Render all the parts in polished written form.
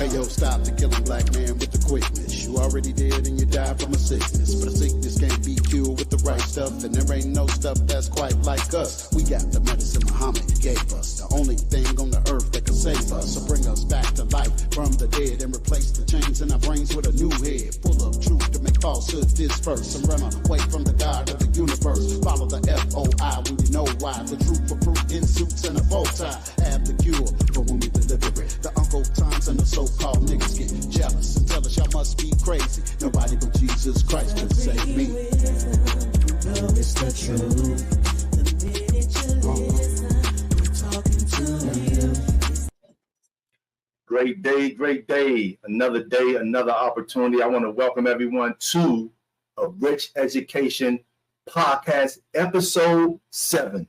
Hey yo, stop the killing black man with the quickness. You already dead and you died from a sickness. But a sickness can't be cured with the right stuff. And there ain't no stuff that's quite like us. We got the medicine Muhammad gave us. The only thing on the earth that can save us. So bring us back to life from the dead and replace the chains in our brains with a new head. Full of truth to make falsehood disperse. And run away from the God of the universe. Follow the FOI when you know why. The truth for fruit in suits and a bow tie. Have the cure for when we deliver it. The Uncle Toms and the so-called niggas get jealous and tell us y'all must be crazy. Nobody but Jesus Christ can save me. No, it's the truth. The minute you listen, we're talking to you. Great day. Another day, another opportunity. I want to welcome everyone to a Rich Education Podcast, episode 7.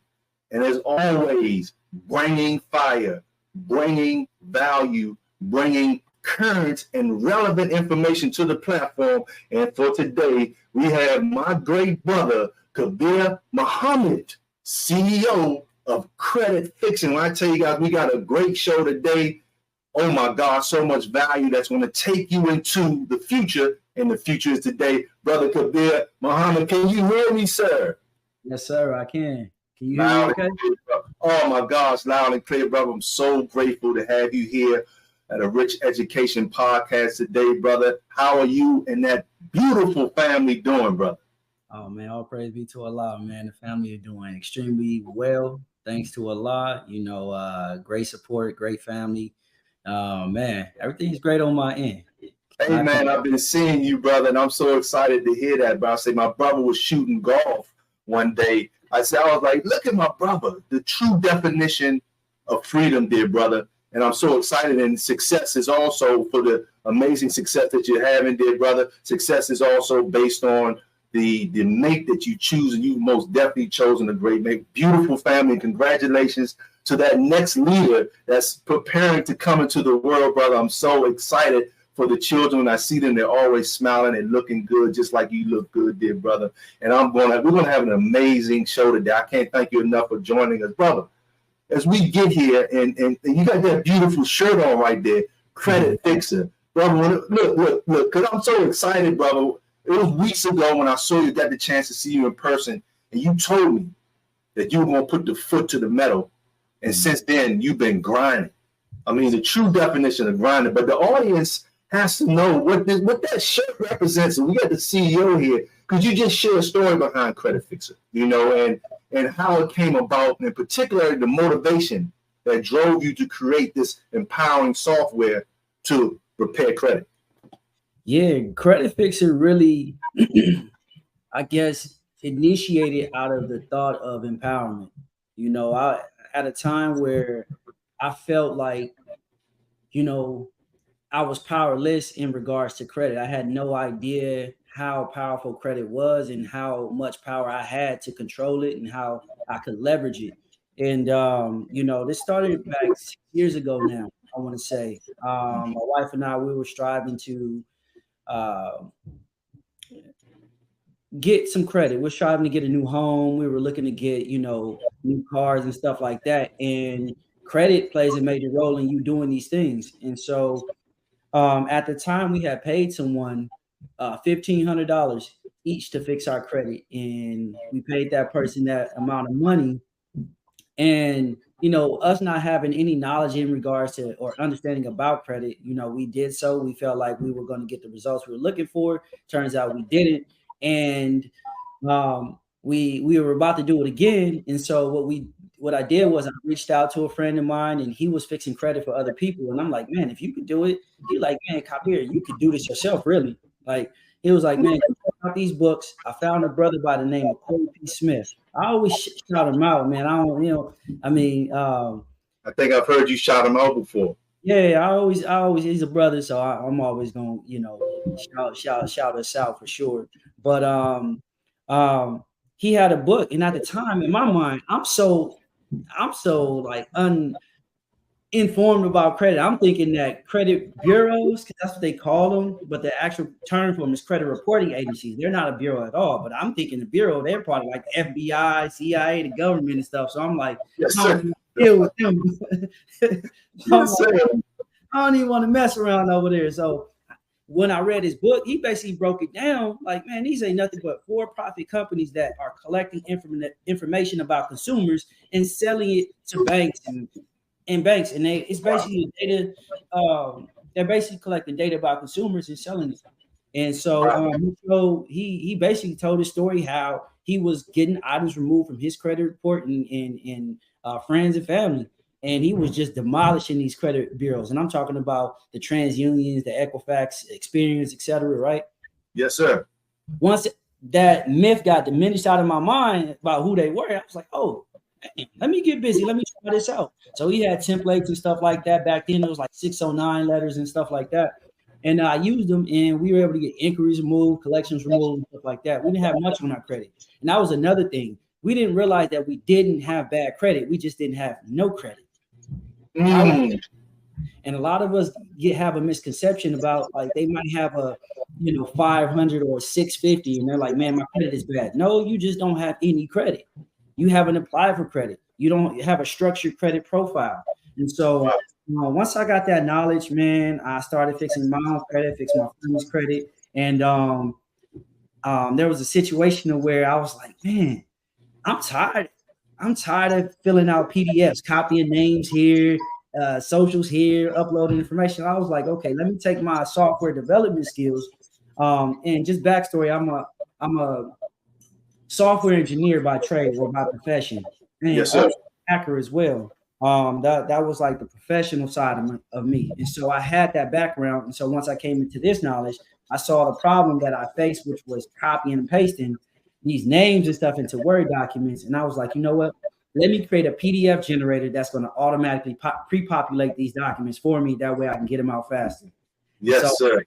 And as always, bringing fire, bringing value, bringing current and relevant information to the platform. And for today, we have my great brother, Kabir Muhammad, CEO of Creditfixrr. When I tell you guys, we got a great show today. Oh my God, so much value that's going to take you into the future, and the future is today. Brother Kabir Muhammad, can you hear me, sir? Yes, sir, I can. Can you hear me okay? Oh my gosh, loud and clear, brother. I'm so grateful to have you here at a Rich Education Podcast today, brother. How are you and that beautiful family doing, brother? Oh man, all praise be to Allah, man. The family are doing extremely well. Thanks to Allah, great support, great family. Man, everything's great on my end. Hey man, I've been seeing you, brother, and I'm so excited to hear that, bro. I say my brother was shooting golf one day. I was like, look at my brother, the true definition of freedom, dear brother. And I'm so excited, and success is also for the amazing success that you're having, dear brother. Success is also based on the mate that you choose, and you've most definitely chosen a great mate. Beautiful family. Congratulations to that next leader that's preparing to come into the world, brother. I'm so excited for the children. When I see them, they're always smiling and looking good, just like you look good, dear brother. And we're going to have an amazing show today. I can't thank you enough for joining us, brother. As we get here, and you got that beautiful shirt on right there, Creditfixrr, brother. Look, because I'm so excited, brother. It was weeks ago when I saw you, got the chance to see you in person, and you told me that you were going to put the foot to the metal. And since then, you've been grinding. I mean, the true definition of grinding. But the audience has to know what that shirt represents. And we got the CEO here. Could you just share a story behind Creditfixrr, and how it came about, and particularly the motivation that drove you to create this empowering software to repair credit? Yeah, Creditfixrr really, I guess, initiated out of the thought of empowerment. I at a time where I felt like, I was powerless in regards to credit. I had no idea how powerful credit was and how much power I had to control it and how I could leverage it. And, this started back 6 years ago now, I want to say. My wife and I, we were striving to get some credit. We're striving to get a new home. We were looking to get, new cars and stuff like that. And credit plays a major role in you doing these things. And so at the time, we had paid someone $1,500 each to fix our credit. And we paid that person that amount of money. And, us not having any knowledge in regards to or understanding about credit, we did so. We felt like we were going to get the results we were looking for. Turns out we didn't. And we were about to do it again. And so what I did was I reached out to a friend of mine, and he was fixing credit for other people. And I'm like, man, if you could do it, he's like, man, Kabir, you could do this yourself, really. Like, he was like, man, check out these books. I found a brother by the name of Corey P. Smith. I always shout him out, man. I think I've heard you shout him out before. Yeah, I always, he's a brother, so I'm always gonna, shout us out for sure. But he had a book, and at the time, in my mind, I'm so like uninformed about credit. I'm thinking that credit bureaus, because that's what they call them, but the actual term for them is credit reporting agencies. They're not a bureau at all. But I'm thinking the bureau, they're probably like the FBI, CIA, the government and stuff. So I'm like, yes, sir. Deal with them. I don't even want to mess around over there. So when I read his book, he basically broke it down like, man, these ain't nothing but for-profit companies that are collecting information about consumers and selling it to banks and banks. And it's basically data. They're basically collecting data about consumers and selling it. And so he basically told his story how he was getting items removed from his credit report and friends and family. And he was just demolishing these credit bureaus. And I'm talking about the TransUnions, the Equifax, Experience, et cetera, right? Yes, sir. Once that myth got diminished out of my mind about who they were, I was like, oh, let me get busy. Let me try this out. So he had templates and stuff like that. Back then, it was like 609 letters and stuff like that. And I used them, and we were able to get inquiries removed, collections removed, and stuff like that. We didn't have much on our credit. And that was another thing. We didn't realize that we didn't have bad credit. We just didn't have no credit. And a lot of us have a misconception about like they might have a 500 or 650, and they're like, man, my credit is bad. No, you just don't have any credit. You haven't applied for credit. You don't have a structured credit profile. And so once I got that knowledge, man, I started fixing my own credit, fixing my family's credit. And there was a situation where I was like, man, I'm tired. I'm tired of filling out PDFs, copying names here, socials here, uploading information. I was like, okay, let me take my software development skills. And just backstory, I'm a software engineer by trade or by profession, and yes, sir. Hacker as well. That was like the professional side of me. And so I had that background. And so once I came into this knowledge, I saw the problem that I faced, which was copying and pasting these names and stuff into Word documents. And I was like, you know what? Let me create a PDF generator that's going to automatically pre-populate these documents for me. That way I can get them out faster. Yes, sir.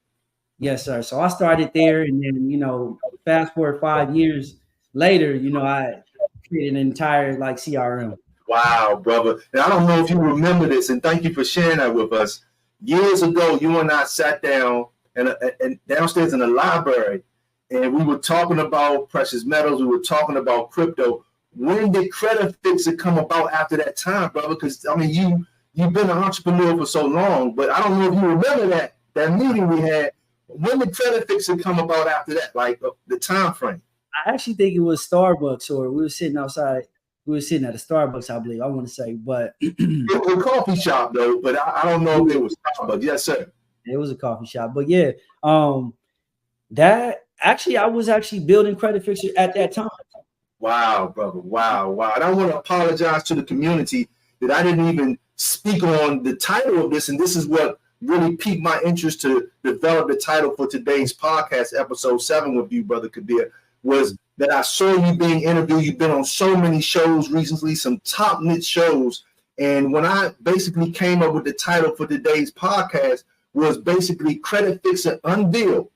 Yes, sir. So I started there, and then, fast forward 5 years later, I created an entire CRM. Wow, brother. And I don't know if you remember this, and thank you for sharing that with us. Years ago, you and I sat down and downstairs in the library, and we were talking about precious metals. We were talking about crypto. When did Creditfixrr come about after that time, brother? Because, I mean, you've been an entrepreneur for so long, but I don't know if you remember that meeting we had. When did Creditfixrr come about after that, like the time frame? I actually think it was Starbucks, or we were sitting outside. We were sitting at a Starbucks, I believe. I want to say, but it was a coffee shop though. But I don't know if it was Starbucks. Yes, sir. It was a coffee shop, but yeah, that actually I was actually building Creditfixrr at that time. Wow, brother. Wow. And I want to apologize to the community that I didn't even speak on the title of this, and this is what really piqued my interest to develop the title for today's podcast, episode 7 with you, brother Kabir, was that I saw you being interviewed. You've been on so many shows recently, some top niche shows. And when I basically came up with the title for today's podcast was basically Creditfixrr Unveiled,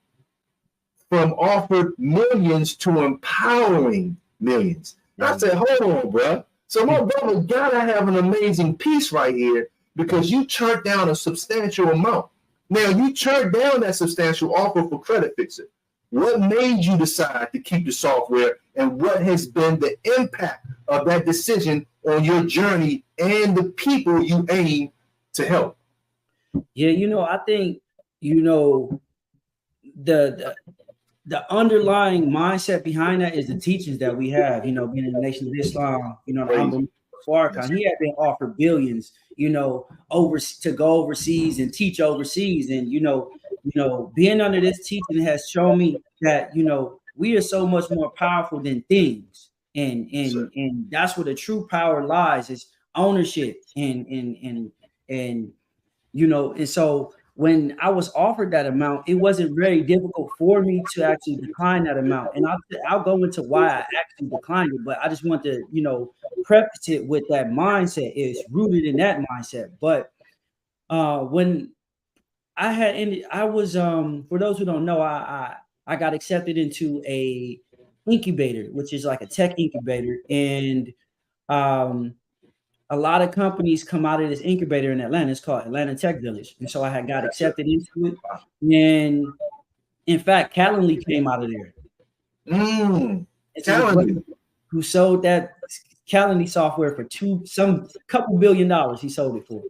from offered millions to empowering millions. And I said, hold on, bro. So my brother gotta have an amazing piece right here, because you turned down a substantial amount. Now you turned down that substantial offer for Creditfixrr. What made you decide to keep the software, and what has been the impact of that decision on your journey and the people you aim to help? Yeah, I think, the underlying mindset behind that is the teachings that we have, being in the Nation of Islam, the Farrakhan, he had been offered billions, to go overseas and teach overseas. And, being under this teaching has shown me that, we are so much more powerful than things. And that's where the true power lies, is ownership. And so when I was offered that amount, it wasn't very difficult for me to actually decline that amount. And I'll go into why I actually declined it, but I just want to, preface it with that mindset is rooted in that mindset. But when I had ended, I was, for those who don't know, I got accepted into a incubator, which is like a tech incubator. And a lot of companies come out of this incubator in Atlanta. It's called Atlanta Tech Village. And so I had got accepted into it. And in fact, Calendly came out of there. Calendly. Who sold that Calendly software for couple $2 billion he sold it for.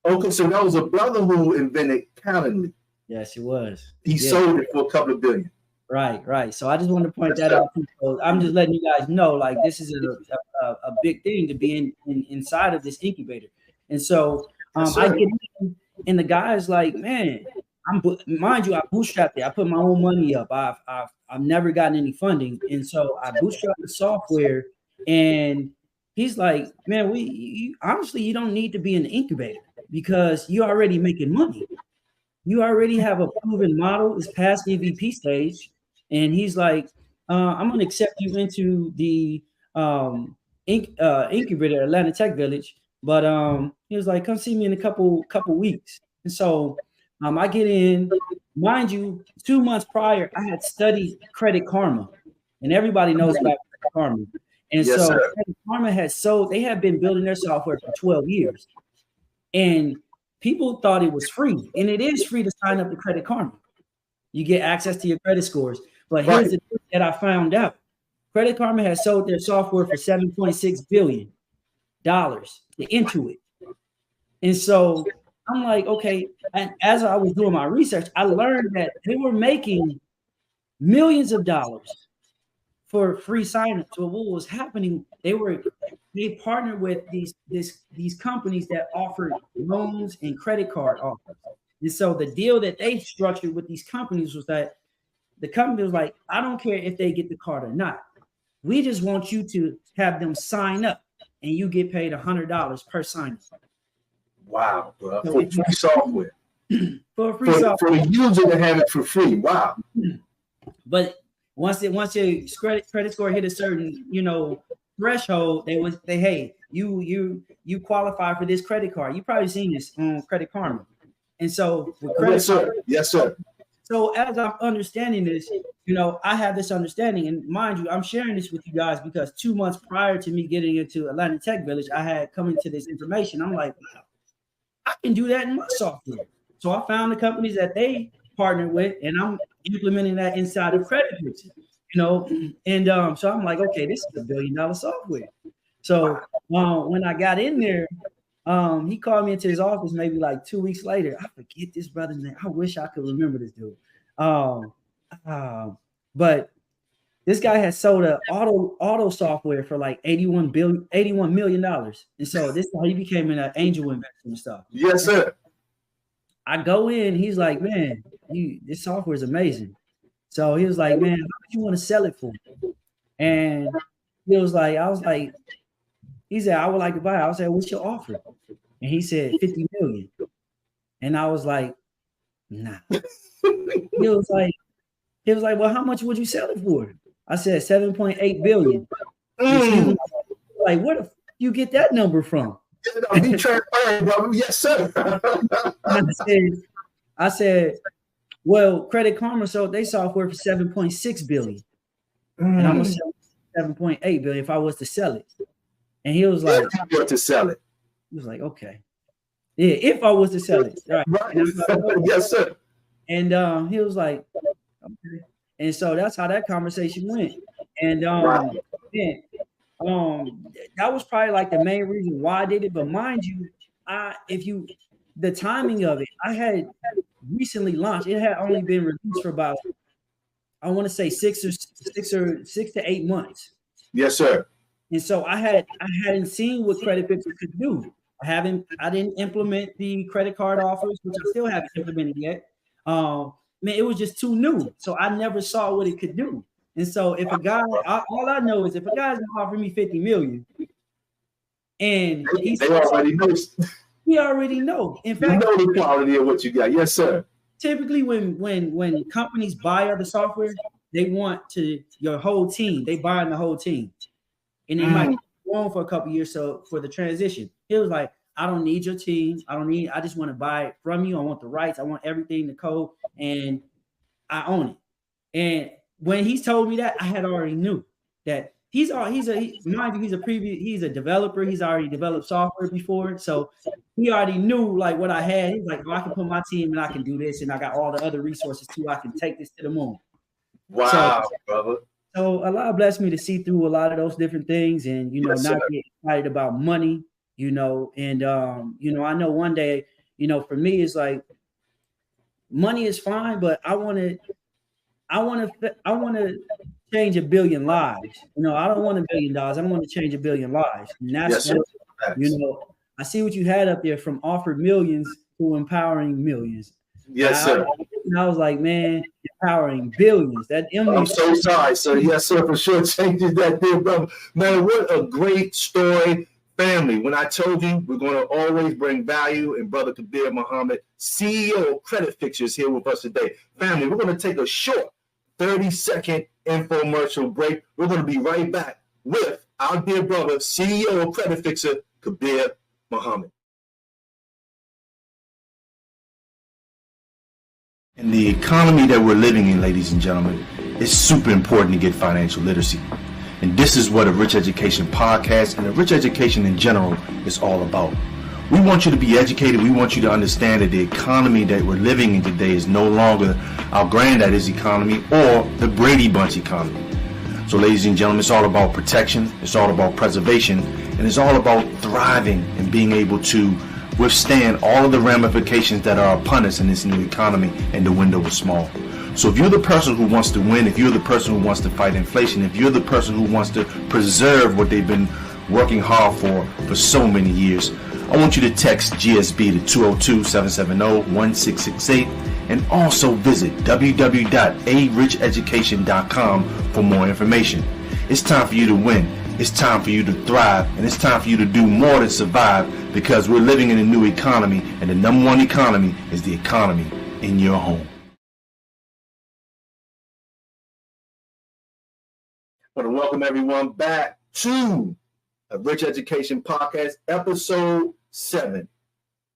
Okay, so that was a brother who invented Calendly. Yes, it was. He sold it for a couple of billion. Right. So I just wanted to point that out. So I'm just letting you guys know, like, this is a big thing to be inside of this incubator. And so I get in, and the guy's like, man, mind you, I bootstrapped it. I put my own money up. I've never gotten any funding, and so I bootstrapped the software. And he's like, man, honestly, you don't need to be an incubator because you're already making money. You already have a proven model. It's past the MVP stage. And he's like, I'm going to accept you into the incubator, Atlanta Tech Village. But he was like, come see me in a couple weeks. And so I get in. Mind you, 2 months prior, I had studied Credit Karma. And everybody knows about Credit Karma. And yes, so Credit Karma had sold, they had been building their software for 12 years. And people thought it was free. And it is free to sign up to Credit Karma. You get access to your credit scores. But here's the thing that I found out. Credit Karma has sold their software for $7.6 billion to Intuit. And so I'm like, okay. And as I was doing my research, I learned that they were making millions of dollars for free signups. So what was happening, they partnered with these companies that offered loans and credit card offers. And so the deal that they structured with these companies was that the company was like, I don't care if they get the card or not. We just want you to have them sign up, and you get paid $100 per sign up. Wow, bro. So for free software. For free software. For the user to have it for free. Wow. But once your credit score hit a certain, threshold, hey, you qualify for this credit card. You probably seen this on Credit Karma. And so with credit yes, sir. So as I'm understanding this, I have this understanding, and mind you, I'm sharing this with you guys because 2 months prior to me getting into Atlanta Tech Village, I had come into this information. I'm like, wow, I can do that in my software. So I found the companies that they partnered with, and I'm implementing that inside of Creditfixrr, and so I'm like, okay, this is $1 billion software. So when I got in there, he called me into his office maybe like 2 weeks later. I forget this brother's name. I wish I could remember this dude. But this guy has sold an auto software for like $81 million. And so this is how he became an angel investor and stuff. Yes, sir. I go in, he's like, man, this software is amazing. So he was like, man, how much you want to sell it for? And he was like, he said, I would like to buy it. I said, what's your offer? And he said, 50 million. And I was like, nah. He was like, well, how much would you sell it for? I said, 7.8 billion. Like, where the you get that number from? Be transparent, brother. Yes, sir. I said, well, Credit Karma sold their software for 7.6 billion. And I'm gonna sell 7.8 billion if I was to sell it. And he was like, to sell it. He was like, okay. Yeah, if I was to sell it. Right. Like, yes, sir. And he was like, okay. And so that's how that conversation went. And that was probably like the main reason why I did it. But mind you, the timing of it, I had recently launched. It had only been released for about, I want to say 6 to 8 months. Yes, sir. And so I hadn't seen what Creditfixrr could do. I didn't implement the credit card offers, which I still haven't implemented yet. Man, it was just too new. So I never saw what it could do. And so if a guy, all I know is if a guy's gonna offer me 50 million, and they already know. He already know. In fact, you know the quality of what you got. Yes, sir. Typically, when companies buy other software, they want your whole team. They buy in the whole team, and they might go on for a couple years. So for the transition, he was like, I don't need your team. I just want to buy it from you. I want the rights. I want everything, the code, and I own it. And when he told me that, I had already knew that he's a developer. He's already developed software before. So he already knew like what I had. He's like, I can put my team and I can do this. And I got all the other resources too. I can take this to the moon. Wow, brother. So Allah blessed me to see through a lot of those different things and, not get excited about money, and, I know one day for me, it's like money is fine, but I want to change 1 billion lives. I don't want $1 billion. I want to change 1 billion lives. And that's Yes, sir. what, I see what you had up there, from offered millions to empowering millions. Yes, sir. And I was like, man, empowering billions. I'm so sorry, sir. Yes, sir, for sure changes that there, brother. Man, what a great story. Family, when I told you we're going to always bring value, and Brother Kabir Muhammad, CEO of Creditfixrr, is here with us today. Family, we're going to take a short 30-second infomercial break. We're going to be right back with our dear brother, CEO of Creditfixrr, Kabir Muhammad. In the economy that we're living in, ladies and gentlemen, it's super important to get financial literacy. And this is what a Rich Education podcast and a Rich Education in general is all about. We want you to be educated. We want you to understand that the economy that we're living in today is no longer our granddaddy's economy or the Brady Bunch economy. So, ladies and gentlemen, it's all about protection. It's all about preservation. And it's all about thriving and being able to withstand all of the ramifications that are upon us in this new economy, and the window is small. So if you're the person who wants to win, if you're the person who wants to fight inflation, if you're the person who wants to preserve what they've been working hard for so many years, I want you to text GSB to 202-770-1668 and also visit www.aricheducation.com for more information. It's time for you to win. It's time for you to thrive, and it's time for you to do more than survive, because we're living in a new economy, and the number one economy is the economy in your home. I want to welcome everyone back to a Rich Education Podcast, episode 7,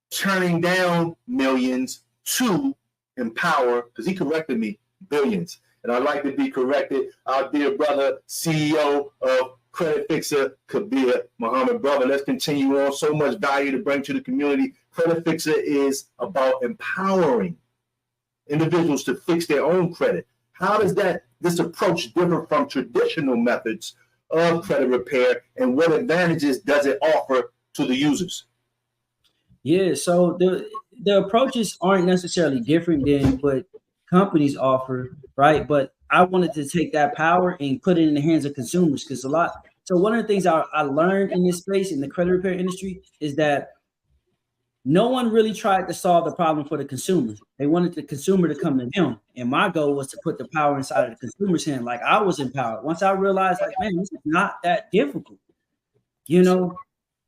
turning down millions to empower, because he corrected me, billions. And I'd like to be corrected. Our dear brother, CEO of Creditfixrr, Kabir Muhammad. Brother, let's continue on. So much value to bring to the community. Creditfixrr is about empowering individuals to fix their own credit. How does this approach differ from traditional methods of credit repair, and what advantages does it offer to the users? Yeah, so the approaches aren't necessarily different than what companies offer, right? But I wanted to take that power and put it in the hands of consumers, because so one of the things I learned in this space, in the credit repair industry, is that no one really tried to solve the problem for the consumer. They wanted the consumer to come to them. And my goal was to put the power inside of the consumer's hand. Like, I was empowered. Once I realized, like, man, this is not that difficult.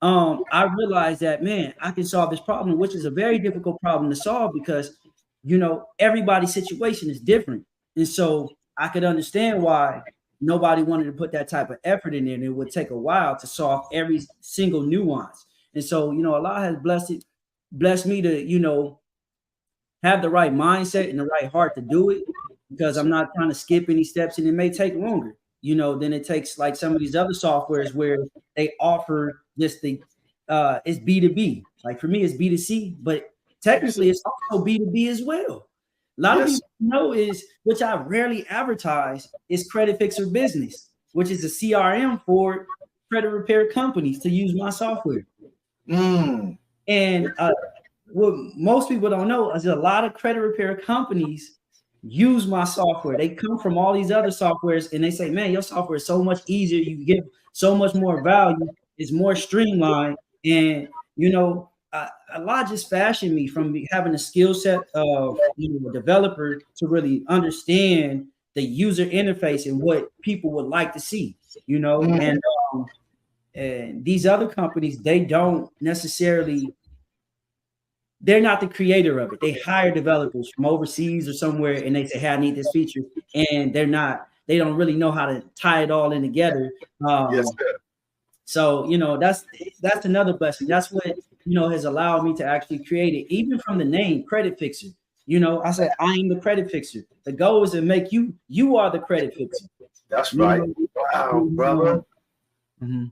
I realized that, man, I can solve this problem, which is a very difficult problem to solve, because, everybody's situation is different. And so I could understand why nobody wanted to put that type of effort in there, and it would take a while to solve every single nuance. And so, Allah has blessed me to, have the right mindset and the right heart to do it, because I'm not trying to skip any steps, and it may take longer, than it takes like some of these other softwares where they offer just it's B2B. Like, for me, it's B2C, but technically it's also B2B as well. A lot of people know which I rarely advertise, is Creditfixrr Business, which is a CRM for credit repair companies to use my software. And what most people don't know is a lot of credit repair companies use my software. They come from all these other softwares, and they say, man, your software is so much easier. You get so much more value. It's more streamlined. And, a lot just fashioned me from having a skill set of a developer to really understand the user interface and what people would like to see, and these other companies, they don't necessarily, they're not the creator of it. They hire developers from overseas or somewhere, and they say, hey, I need this feature. And they don't really know how to tie it all in together. So, that's another blessing. That's what, has allowed me to actually create it, even from the name Creditfixrr. I said, I am the Creditfixrr. The goal is to make you are the Creditfixrr. That's right. Wow, brother. Mm-hmm.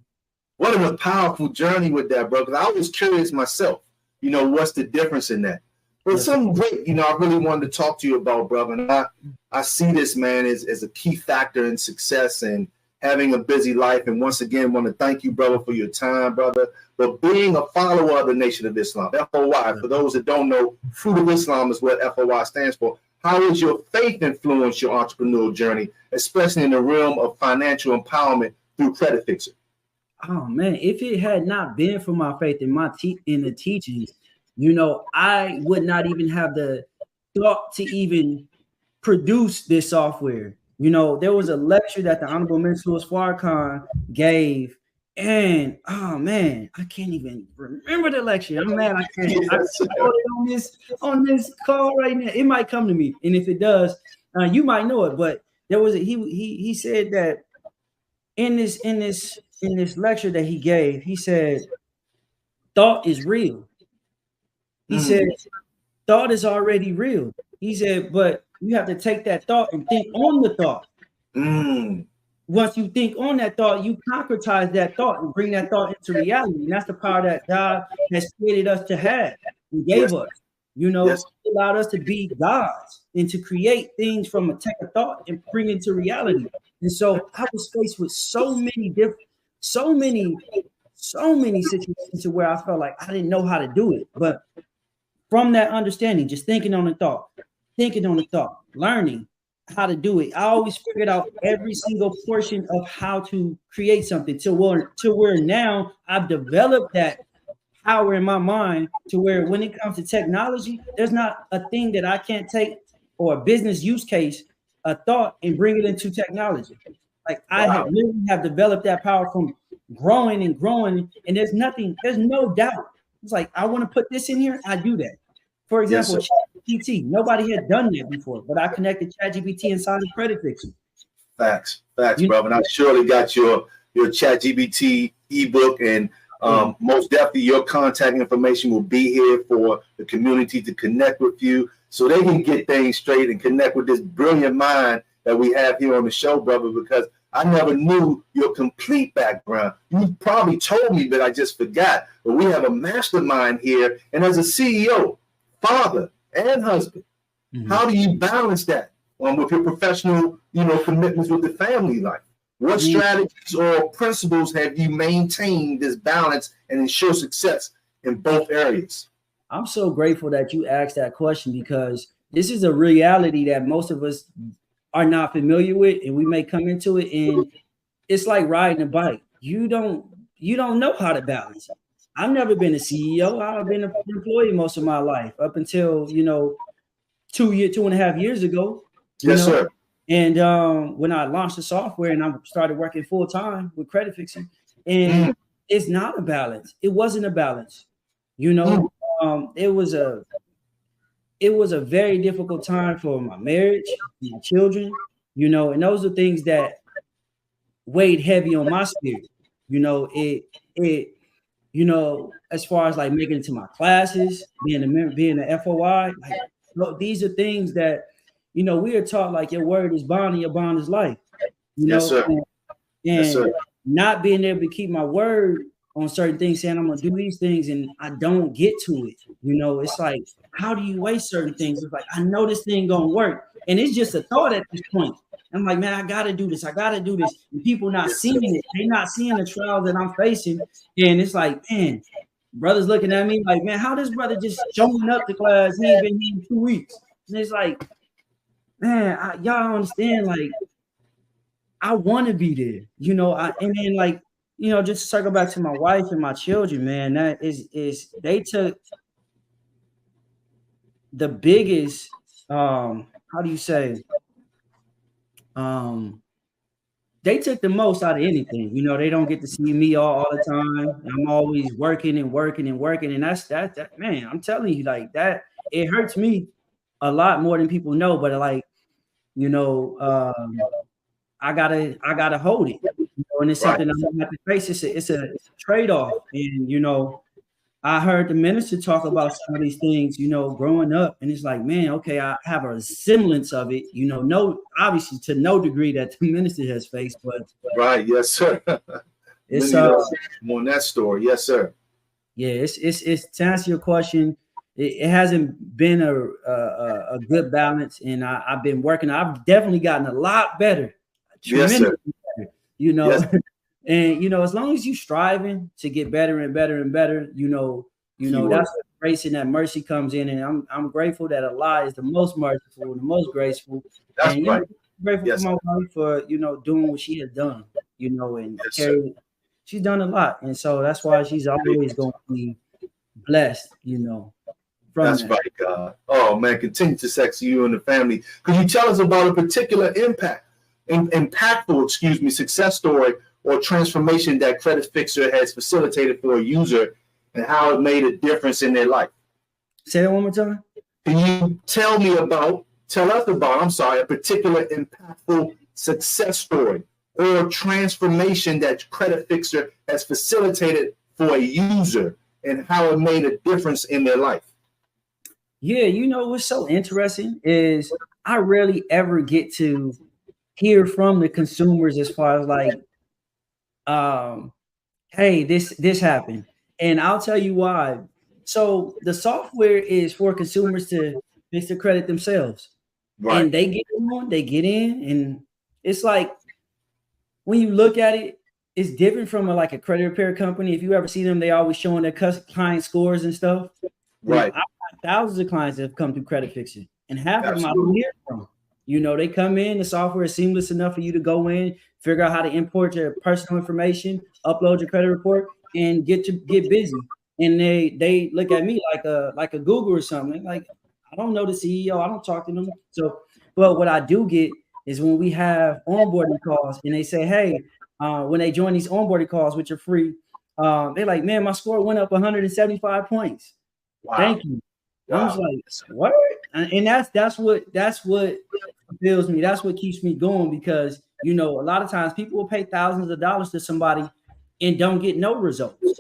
What a powerful journey with that, brother. I was curious myself, what's the difference in that? But something great, I really wanted to talk to you about, brother. And I see this, man, as a key factor in success and having a busy life. And once again, want to thank you, brother, for your time, brother, but being a follower of the Nation of Islam, FOI. For those that don't know, Fruit of Islam is what FOI stands for. How has your faith influenced your entrepreneurial journey, especially in the realm of financial empowerment through Creditfixrr? Oh man, if it had not been for my faith in in the teachings, you know, I would not even have the thought to even produce this software. You know, there was a lecture that the Honorable Minister Farrakhan gave, and oh man, I can't even remember the lecture. I'm mad I can't. I can't hold it on this call right now. It might come to me, and if it does, you might know it. But there was he said that in this lecture that he gave, he said thought is real. He said thought is already real. He said, but you have to take that thought and think on the thought. Once you think on that thought, you concretize that thought and bring that thought into reality. And that's the power that God has created us to have and gave us. You know, allowed us to be gods and to create things from a take of thought and bring it into reality. And so I was faced with so many situations where I felt like I didn't know how to do it. But from that understanding, just thinking on the thought, learning how to do it, I always figured out every single portion of how to create something to where now I've developed that power in my mind to where when it comes to technology, there's not a thing that I can't take or a business use case, a thought, and bring it into technology. Like I have developed that power from growing, and there's no doubt. It's like, I want to put this in here, I do that. For example, ChatGPT, nobody had done that before, but I connected ChatGPT inside of Creditfixrr. Facts, brother. And I surely got your ChatGPT ebook, and most definitely your contact information will be here for the community to connect with you so they can get things straight and connect with this brilliant mind that we have here on the show, brother, because I never knew your complete background. You probably told me, but I just forgot. But we have a mastermind here, and as a CEO, father, and husband, how do you balance that with your professional, commitments with the family life? What strategies or principles have you maintained this balance and ensure success in both areas? I'm so grateful that you asked that question, because this is a reality that most of us are not familiar with, and we may come into it, and it's like riding a bike. You don't know how to balance it. I've never been a CEO. I've been an employee most of my life up until 2.5 years ago. Yes, sir. And when I launched the software and I started working full time with Creditfixrr, and it's not a balance. It wasn't a balance. It was a very difficult time for my marriage, my children. And those are things that weighed heavy on my spirit. As far as like making it to my classes, being a FOI, like these are things that, we are taught like your word is bond and your bond is life. Yes, sir. And not being able to keep my word on certain things, saying I'm gonna do these things and I don't get to it. It's like, how do you weigh certain things? It's like, I know this thing gonna work, and it's just a thought at this point. I'm like, man, I gotta do this. And people not seeing it. They're not seeing the trial that I'm facing. And it's like, man, brothers looking at me like, man, how this brother just showing up to class? He ain't been here in 2 weeks. And it's like, man, y'all understand, like, I want to be there, and then like, just to circle back to my wife and my children, man, that is they took the biggest, they took the most out of anything. They don't get to see me all the time. I'm always working. And that's that, man, I'm telling you, like, that, it hurts me a lot more than people know, but like, I gotta hold it, and it's something I'm gonna have to face. It's a trade-off. And I heard the minister talk about some of these things, growing up, and it's like, man, okay, I have a semblance of it, obviously to no degree that the minister has faced, but right, yes, sir. It's on that story, yes, sir. Yeah, it's to answer your question, it hasn't been a good balance, and I've been working. I've definitely gotten a lot better. Yes, sir. Better. you know. Yes. And as long as you striving to get better and better and better, that's where grace and that mercy comes in. And I'm grateful that Allah is the most merciful, the most graceful. That's And right. grateful Yes. for my wife for doing what she has done, and Yes, she's done a lot. And so that's why she's always going to be blessed, from That's that. right, God. Oh man, continue to sex you and the family. Could you tell us about a particular impactful, success story or transformation that Creditfixrr has facilitated for a user and how it made a difference in their life? Say that one more time. Can you tell us about, a particular impactful success story or transformation that Creditfixrr has facilitated for a user and how it made a difference in their life? Yeah, what's so interesting is I rarely ever get to hear from the consumers as far as like, hey, this happened. And I'll tell you why. So the software is for consumers to fix the credit themselves. Right. And they get in, and it's like when you look at it, it's different from a credit repair company. If you ever see them, they always showing their client scores and stuff. Right. I've got thousands of clients that have come through Creditfixrr, and half of them I Absolutely. don't hear from. They come in, the software is seamless enough for you to go in, figure out how to import your personal information, upload your credit report, and get busy. And they look at me like a Google or something. Like, I don't know the CEO, I don't talk to them. So, but what I do get is when we have onboarding calls and they say, hey, when they join these onboarding calls, which are free, they're like, man, my score went up 175 points. Wow. Thank you. Wow. I'm just like, what? And that's what fulfills me. That's what keeps me going, because a lot of times people will pay thousands of dollars to somebody and don't get no results.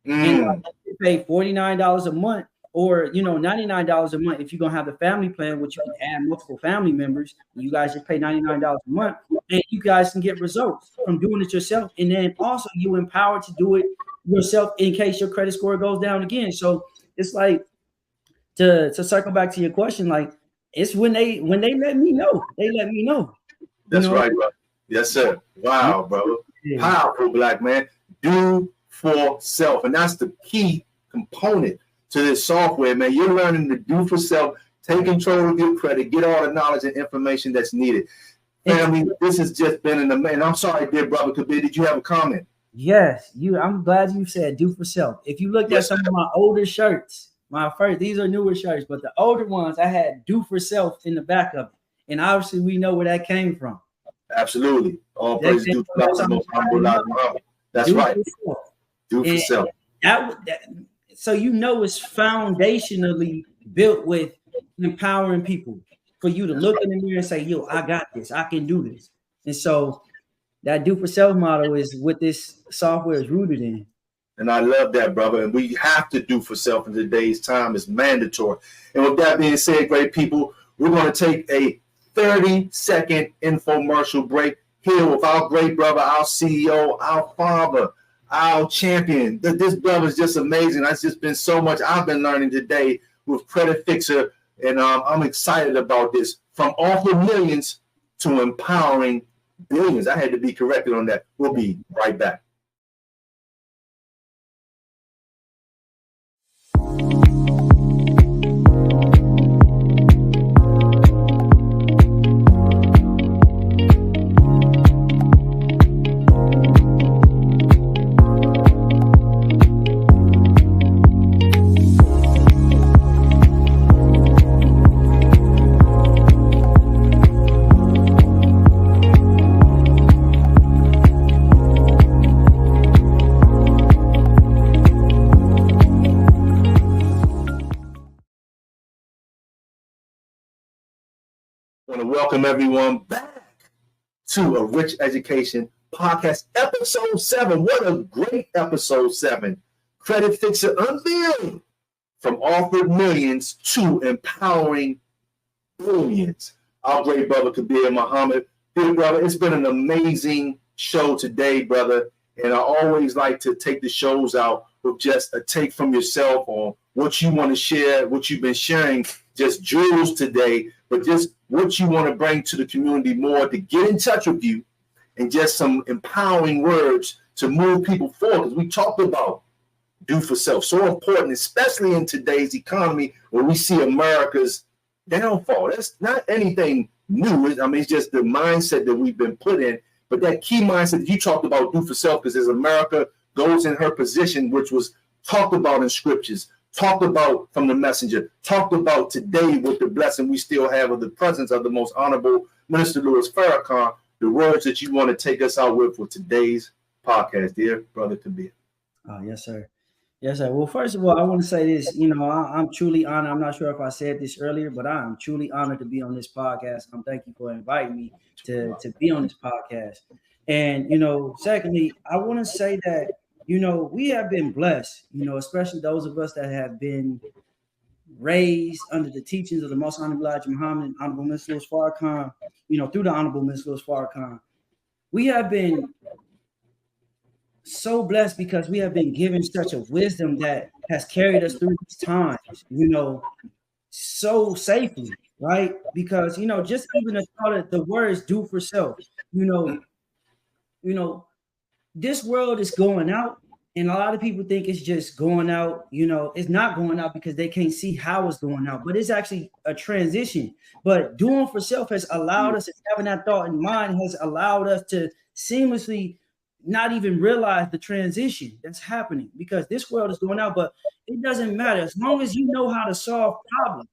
And they pay $49 a month or $99 a month if you're gonna have the family plan, which you can add multiple family members. You guys just pay $99 a month, and you guys can get results from doing it yourself. And then also you empowered to do it yourself in case your credit score goes down again. So it's like, to circle back to your question, like, it's when they let me know. They let me know. That's right, bro. Yes, sir. Wow, bro. Yeah. Powerful, black man. Do for self. And that's the key component to this software, man. You're learning to do for self, take control of your credit, get all the knowledge and information that's needed. Family, this has just been an amazing. I'm sorry, dear brother Kabir, did you have a comment? Yes, I'm glad you said do for self. If you looked at some of my older shirts, these are newer shirts, but the older ones I had do for self in the back of it. And obviously we know where that came from. Absolutely. All praise due to God. That's right. Do for self. So it's foundationally built with empowering people for you to look in the mirror and say, yo, I got this, I can do this. And so that do for self model is what this software is rooted in. And I love that, brother. And we have to do for self in today's time. It's mandatory. And with that being said, great people, we're going to take a 30-second infomercial break here with our great brother, our CEO, our father, our champion. This brother is just amazing. That's just been so much I've been learning today with Creditfixrr. And I'm excited about this. From offering millions to empowering billions. I had to be corrected on that. We'll be right back. I want to welcome everyone back to A Rich Education Podcast, episode 7. What a great episode 7. Creditfixrr unveiling from offered millions to empowering billions. Our great brother Kabir Muhammad. Dear brother, it's been an amazing show today, brother. And I always like to take the shows out with just a take from yourself on what you want to share, what you've been sharing, just jewels today, but just what you want to bring to the community more to get in touch with you and just some empowering words to move people forward. Because we talked about do for self, so important, especially in today's economy where we see America's downfall. That's not anything new. I mean, it's just the mindset that we've been put in. But that key mindset that you talked about, do for self, because as America goes in her position, which was talked about in scriptures, talked about from the messenger, talked about today with the blessing we still have of the presence of the most honorable Minister Louis Farrakhan, the words that you want to take us out with for today's podcast, dear brother Kabir. Yes, sir. Yes, sir. Well, first of all, I want to say this. You know, I'm truly honored. I'm not sure if I said this earlier, but I am truly honored to be on this podcast. I'm thank you for inviting me to be on this podcast. And, you know, secondly, I want to say that, you know, we have been blessed, you know, especially those of us that have been raised under the teachings of the most honorable Elijah Muhammad, Honorable Minister Louis Farrakhan, you know, through the Honorable Minister Louis Farrakhan. We have been so blessed because we have been given such a wisdom that has carried us through these times, you know, so safely, right? Because, you know, just even the thought of the words do for self, you know, this world is going out, and a lot of people think it's just going out, you know, it's not going out because they can't see how it's going out, but it's actually a transition. But doing for self has allowed us, having that thought in mind has allowed us to seamlessly not even realize the transition that's happening, because this world is going out, but it doesn't matter. As long as you know how to solve problems,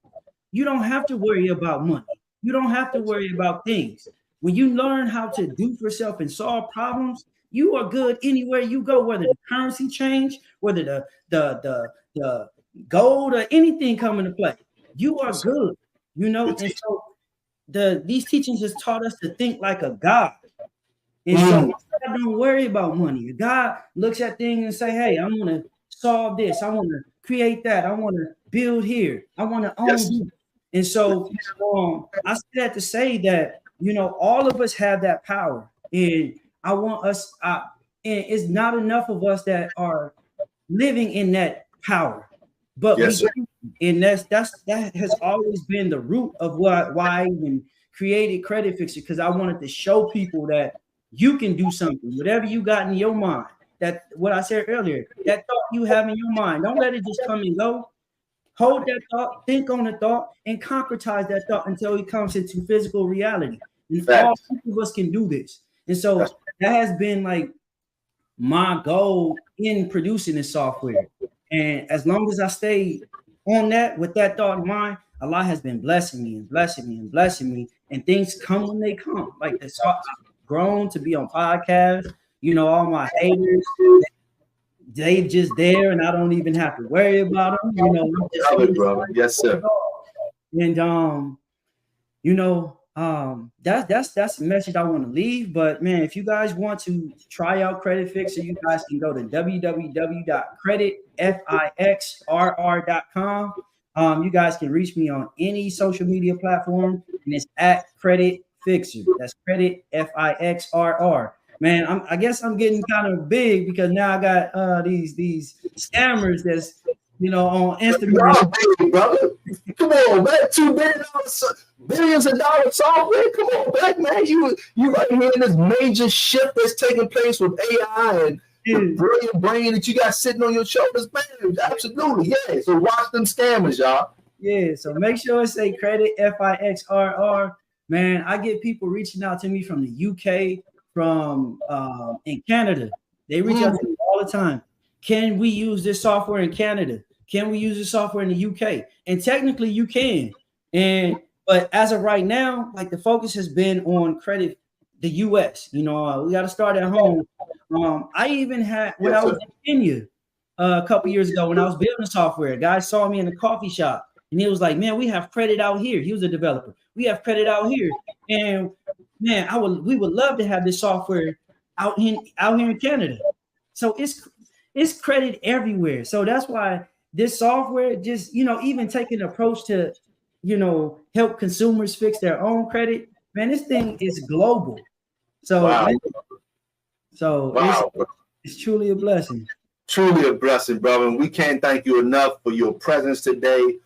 you don't have to worry about money. You don't have to worry about things. When you learn how to do for self and solve problems, you are good anywhere you go, whether the currency change, whether the gold or anything come into play. You are good, you know. And so these teachings has taught us to think like a God. And so God don't worry about money. God looks at things and say, hey, I want to solve this. I want to create that. I want to build here. I want to own this. And so I say that to say that, you know, all of us have that power. And I want us, and it's not enough of us that are living in that power. But and that has always been the root of why I even created Creditfixrr, because I wanted to show people that you can do something, whatever you got in your mind. That what I said earlier, that thought you have in your mind, don't let it just come and go. Hold that thought, think on the thought, and concretize that thought until it comes into physical reality. And all of us can do this. And so that has been like my goal in producing this software. And as long as I stay on that with that thought in mind, Allah has been blessing me and blessing me and blessing me. And things come when they come. Like this, I've grown to be on podcasts. You know, all my haters, they just there, and I don't even have to worry about them. You know, yes, sir. And you know, that's the message I want to leave. But man, if you guys want to try out Creditfixrr, you guys can go to www.creditfixrr.com. You guys can reach me on any social media platform, and it's at Creditfixrr. That's Creditfixrr. Man, I guess I'm getting kind of big because now I got these scammers that's, you know, on Instagram. Big, brother. Come on, man. $2 billion, billions of dollars software. Come on back, man. You right here in this major shift that's taking place with AI and the brilliant brain that you got sitting on your shoulders, man. Absolutely, yeah. So watch them scammers, y'all. Yeah, so make sure it say Creditfixrr. Man, I get people reaching out to me from the UK, from in Canada. They reach out to me all the time. Can we use this software in Canada? Can we use this software in the UK? And technically you can. But as of right now, like the focus has been on the US. You know, we got to start at home. I even had, when I was in Kenya a couple years ago, when I was building software, a guy saw me in a coffee shop and he was like, man, we have credit out here. He was a developer. We have credit out here. And man, we would love to have this software out here in Canada. So it's credit everywhere. So that's why this software just, you know, even taking an approach to, you know, help consumers fix their own credit. Man, this thing is global. So, it's truly a blessing. Truly a blessing, brother. And we can't thank you enough for your presence today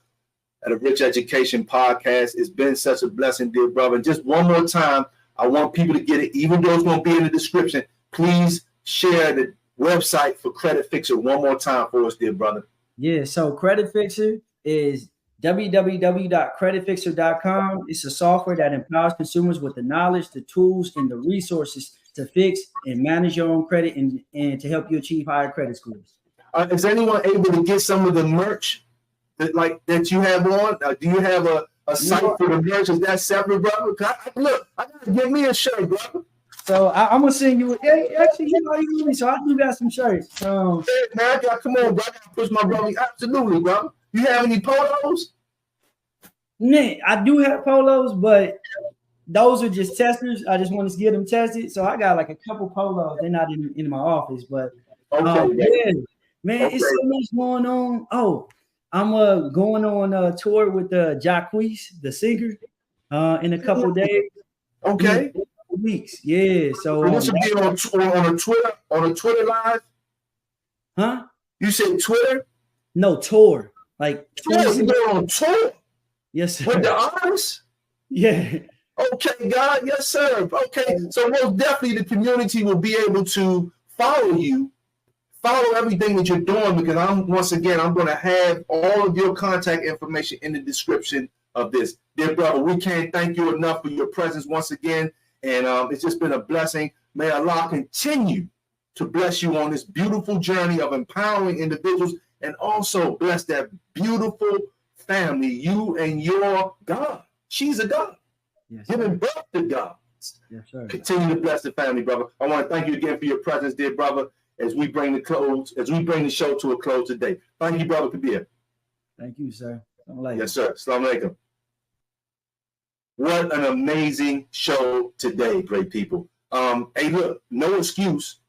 at a Rich Education Podcast. It's been such a blessing, dear brother. And just one more time, I want people to get it, even though it's going to be in the description. Please share the website for Creditfixrr one more time for us, dear brother. Yeah, so Creditfixrr is www.creditfixrr.com. It's a software that empowers consumers with the knowledge, the tools, and the resources to fix and manage your own credit and to help you achieve higher credit scores. Is anyone able to get some of the merch that you have on? Do you have a site for the merch? Is that separate, brother? Look, I gotta get me a shirt, brother. So I'm gonna send you. Actually, you need me, so I do got some shirts. Hey, man, come on, bro. I gotta push my brother. Absolutely, brother. You have any polos? Nah, I do have polos, but those are just testers. I just want to get them tested. So I got like a couple polos. They're not in my office, but yeah, man, it's so much going on. Oh, I'm going on a tour with Jacquees, the singer, in a couple days. Okay. Weeks, yeah. So this will be on a Twitter live. Huh? You said Twitter? No, tour. Like tour. You go on tour? Yes, sir. With the artists? Yeah. Okay, God, yes, sir. Okay, so most definitely the community will be able to follow you, follow everything that you're doing, because I'm going to have all of your contact information in the description of this. Dear brother, we can't thank you enough for your presence once again. And it's just been a blessing. May Allah continue to bless you on this beautiful journey of empowering individuals, and also bless that beautiful family, you and your God. She's a God, yes, giving birth to God. Yes, sir. Continue to bless the family, brother. I want to thank you again for your presence, dear brother, as we bring the show to a close today. Thank you, brother Kabir. Thank you, sir. Yes, sir. Assalamu alaikum. What an amazing show today, great people. Hey, look, no excuse.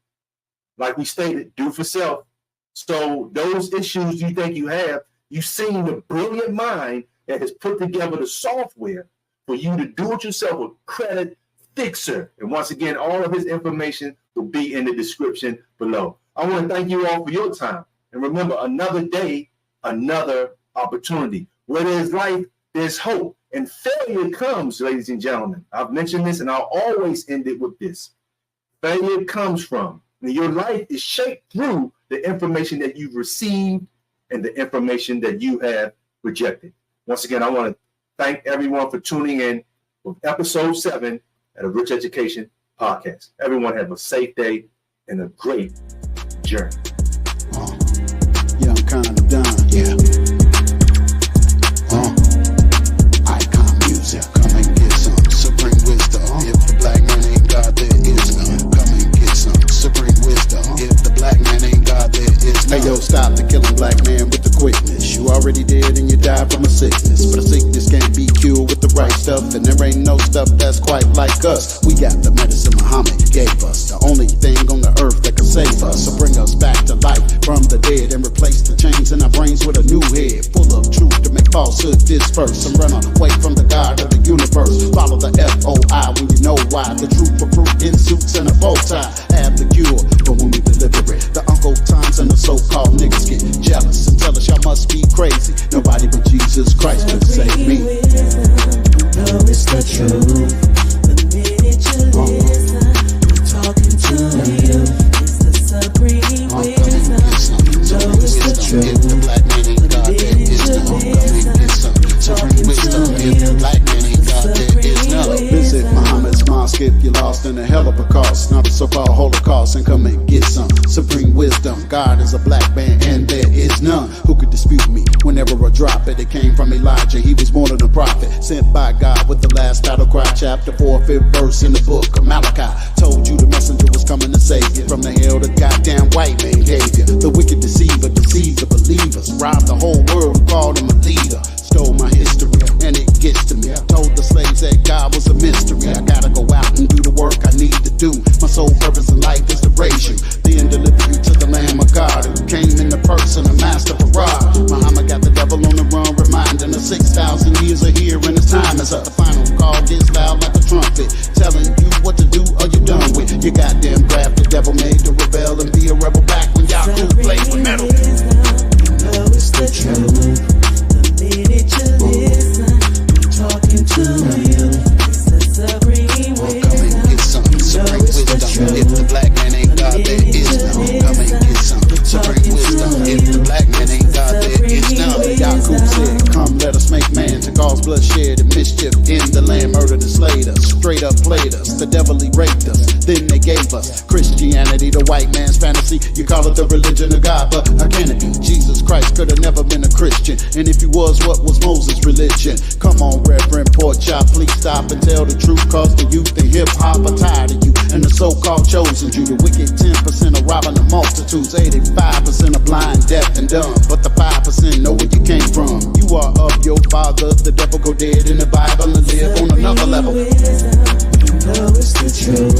Like we stated, do for self. So those issues you think you have, you've seen the brilliant mind that has put together the software for you to do it yourself with Creditfixrr. And once again, all of his information will be in the description below. I want to thank you all for your time. And remember, another day, another opportunity. Where there's life, there's hope. And failure comes, ladies and gentlemen. I've mentioned this, and I'll always end it with this. Failure comes from, and your life is shaped through the information that you've received and the information that you have rejected. Once again, I want to thank everyone for tuning in with episode 7 at A Rich Education Podcast. Everyone have a safe day and a great journey. Yeah, I'm kind of done. Yeah. Come and get some supreme wisdom. If the black man ain't God, there is none. Come and get some supreme wisdom. If the black man ain't God, there is none. Hey yo, stop the killing black man with the quickness. You already dead and you died from a sickness. But a sickness can't be cured with the right stuff, and there ain't no stuff that's quite like us. We got the medicine Muhammad gave us, the only thing on the earth that can save us. So bring us back to life from the dead and replace the chains in our brains with a new head full of truth to make falsehood disperse and run away from the God of the universe. Follow the FOI when you know why. The truth for fruit in suits and a bow tie. Have the cure for when we deliver it. The Uncle Toms and the so-called niggas get jealous and tell us y'all must be crazy. Nobody but Jesus Christ could save me. No, it's the truth. The minute you listen, I'm talking to you. It's the supreme wisdom. No, it's the truth. If the black man ain't God, there is none. Come and get some supreme wisdom. If the black man ain't God, there is none. Visit Muhammad's mosque if you're lost in a hell of a cause, not the so-called Holocaust, and come and get some supreme wisdom. God is a black man and there is none who could dispute me. Whenever I drop it, it came from Elijah. He was more than a prophet, sent by God with the last battle cry. Chapter 4, 5th verse in the book of Malachi. Told you the messenger was coming to save you from the hell the goddamn white man gave you. The wicked deceiver deceives the believers, robbed the whole world and called him a leader. Stole my history and it gets to me. Told the slaves that God was a mystery. I gotta go out and do the work I need to do. My sole purpose in life is to raise you, then deliver you to the Lamb of God who came in the person of Master Farad. Muhammad got the devil on the run, reminding us 6,000 years are here and his time is up. The final call gets loud like a trumpet, telling you what to do or you done with. You goddamn graft, the devil made to rebel and be a rebel back when y'all could play with metal. No, it's the truth. The minute you listen, I'm talking to you. It's the supreme wisdom. bloodshed and mischief in the land. Murdered and slayed us, straight up played us. The devil he raped us, then they gave us Christianity, the white man's fantasy. You call it the religion of God, but how can it be? Jesus Christ could have never been a Christian, and if he was, what was Moses' religion? Come on, Reverend Porkchop, please stop and tell the truth, cause the youth and hip-hop are tired of you and the so-called chosen Jew. The wicked 10% are robbing the multitudes, 85% are blind, deaf, and dumb, but the 5% know where you came from. You are of your father, the devil go dead in the Bible and live on another level. You know it's the truth.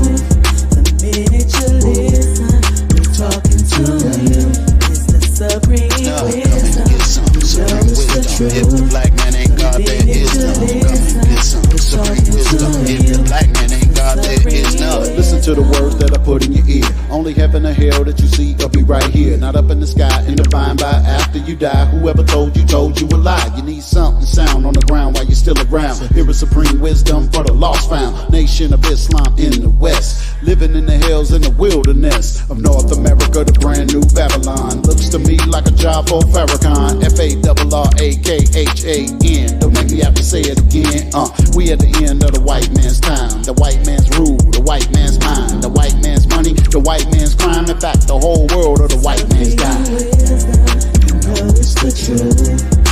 The minute you listen, we're talking to you. It's the supreme wisdom. Come and get some supreme wisdom. If the black man ain't God, there is none. Come and get some supreme wisdom. If the black man ain't God, there is none. Listen to the words that I put in your ear. Only heaven or hell that you see will be right here, not up in the sky and defined by after you die. Whoever told you a lie. You need something sound on the ground while you're still around. Here is supreme wisdom for the lost found. Nation of Islam in the West, living in the hills in the wilderness of North America, the brand new Babylon. Looks to me like a job for Farrakhan. Farrakhan. Don't make me have to say it again. We at the end of the white man's time, the white man's rule, the white man's mind, the white man's money, the white man's crime. In fact, the whole world of the white man's guy. You know it's the truth.